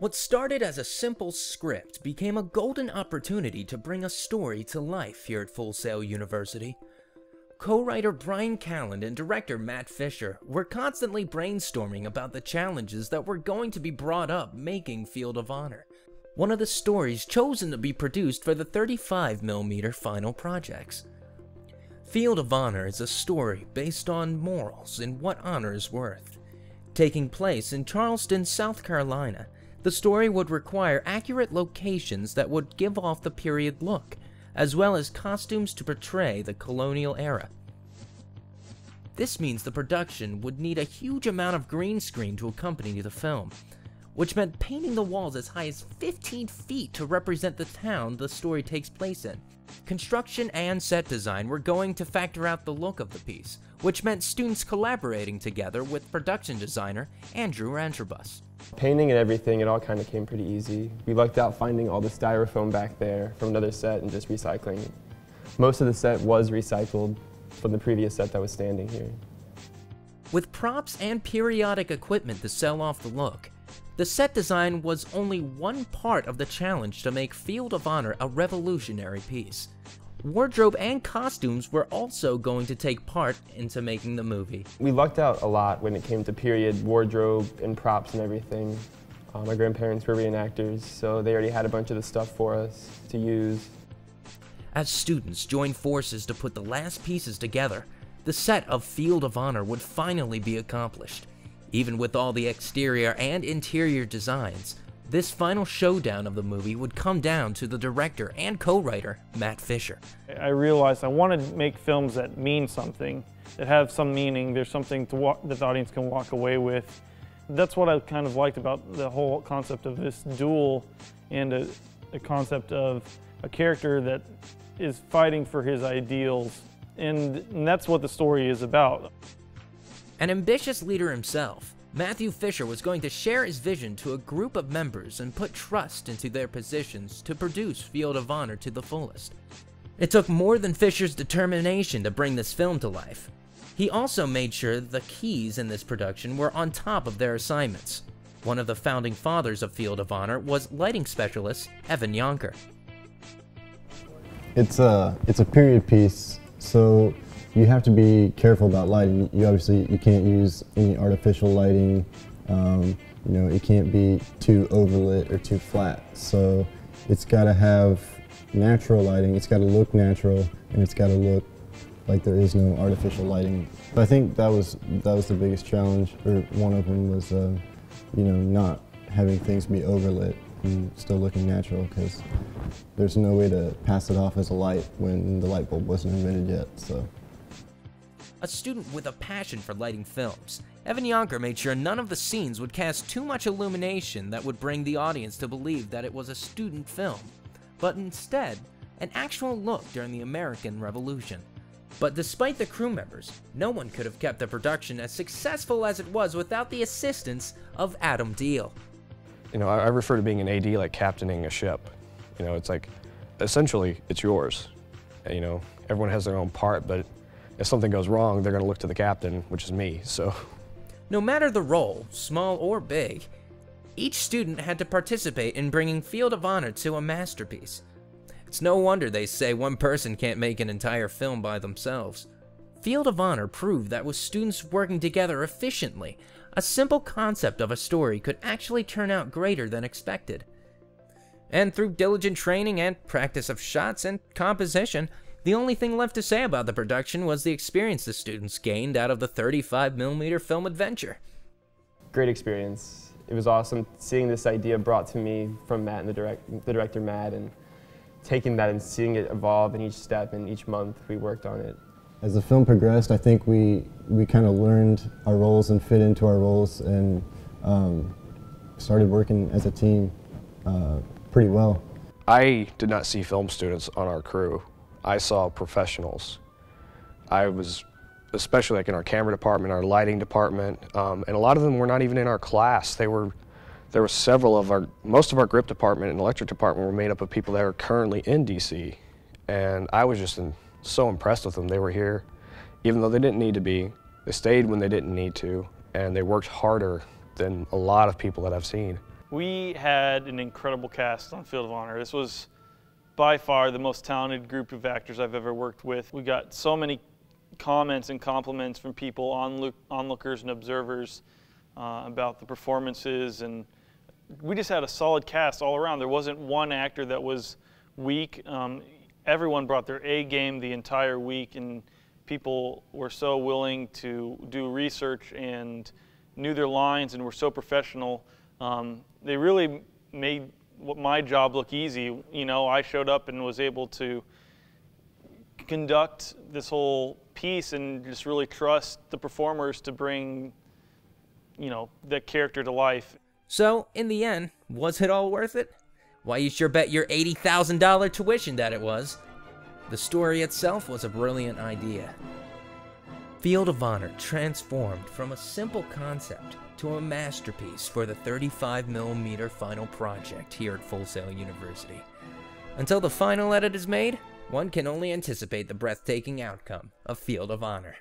What started as a simple script became a golden opportunity to bring a story to life here at Full Sail University. Co-writer Brian Calland and director Matt Fisher were constantly brainstorming about the challenges that were going to be brought up making Field of Honor, one of the stories chosen to be produced for the 35mm final projects. Field of Honor is a story based on morals and what honor is worth. Taking place in Charleston, South Carolina, the story would require accurate locations that would give off the period look, as well as costumes to portray the colonial era. This means the production would need a huge amount of green screen to accompany the film, which meant painting the walls as high as 15 feet to represent the town the story takes place in. Construction and set design were going to factor out the look of the piece, which meant students collaborating together with production designer Andrew Rancherbus. Painting and everything, it all kind of came pretty easy. We lucked out finding all the styrofoam back there from another set and just recycling it. Most of the set was recycled from the previous set that was standing here. With props and periodic equipment to sell off the look, the set design was only one part of the challenge to make Field of Honor a revolutionary piece. Wardrobe and costumes were also going to take part into making the movie. We lucked out a lot when it came to period wardrobe and props and everything. My grandparents were reenactors, so they already had a bunch of the stuff for us to use. As students joined forces to put the last pieces together, the set of Field of Honor would finally be accomplished. Even with all the exterior and interior designs, this final showdown of the movie would come down to the director and co-writer, Matt Fisher. I realized I wanted to make films that mean something, that have some meaning. There's something that the audience can walk away with. That's what I kind of liked about the whole concept of this duel and a concept of a character that is fighting for his ideals. And that's what the story is about. An ambitious leader himself, Matthew Fisher was going to share his vision to a group of members and put trust into their positions to produce Field of Honor to the fullest. It took more than Fisher's determination to bring this film to life. He also made sure the keys in this production were on top of their assignments. One of the founding fathers of Field of Honor was lighting specialist Evan Yonker. It's a period piece, so you have to be careful about lighting. You can't use any artificial lighting. It can't be too overlit or too flat. So it's got to have natural lighting. It's got to look natural, and it's got to look like there is no artificial lighting. But I think that was the biggest challenge, or one of them was, not having things be overlit and still looking natural, because there's no way to pass it off as a light when the light bulb wasn't invented yet. So. A student with a passion for lighting films, Evan Yonker made sure none of the scenes would cast too much illumination that would bring the audience to believe that it was a student film, but instead, an actual look during the American Revolution. But despite the crew members, no one could have kept the production as successful as it was without the assistance of Adam Deal. I refer to being an AD like captaining a ship. It's like, essentially, it's yours. Everyone has their own part, but if something goes wrong, they're going to look to the captain, which is me, so. No matter the role, small or big, each student had to participate in bringing Field of Honor to a masterpiece. It's no wonder they say one person can't make an entire film by themselves. Field of Honor proved that with students working together efficiently, a simple concept of a story could actually turn out greater than expected. And through diligent training and practice of shots and composition, the only thing left to say about the production was the experience the students gained out of the 35mm film adventure. Great experience. It was awesome seeing this idea brought to me from Matt and the director Matt, and taking that and seeing it evolve in each step and each month we worked on it. As the film progressed, I think we kind of learned our roles and fit into our roles, and started working as a team pretty well. I did not see film students on our crew. I saw professionals. I was, especially like in our camera department, our lighting department, and a lot of them were not even in our class. There were several of most of our grip department and electric department were made up of people that are currently in DC. And I was just so impressed with them. They were here, even though they didn't need to be. They stayed when they didn't need to, and they worked harder than a lot of people that I've seen. We had an incredible cast on Field of Honor. This was by far the most talented group of actors I've ever worked with. We got so many comments and compliments from people, onlookers and observers, about the performances, and we just had a solid cast all around. There wasn't one actor that was weak. Everyone brought their A game the entire week, and people were so willing to do research and knew their lines and were so professional. They really made my job look easy. You know, I showed up and was able to conduct this whole piece and just really trust the performers to bring, you know, that character to life. So, in the end, was it all worth it? Why, you sure bet your $80,000 tuition that it was. The story itself was a brilliant idea. Field of Honor transformed from a simple concept to a masterpiece for the 35mm final project here at Full Sail University. Until the final edit is made, one can only anticipate the breathtaking outcome of Field of Honor.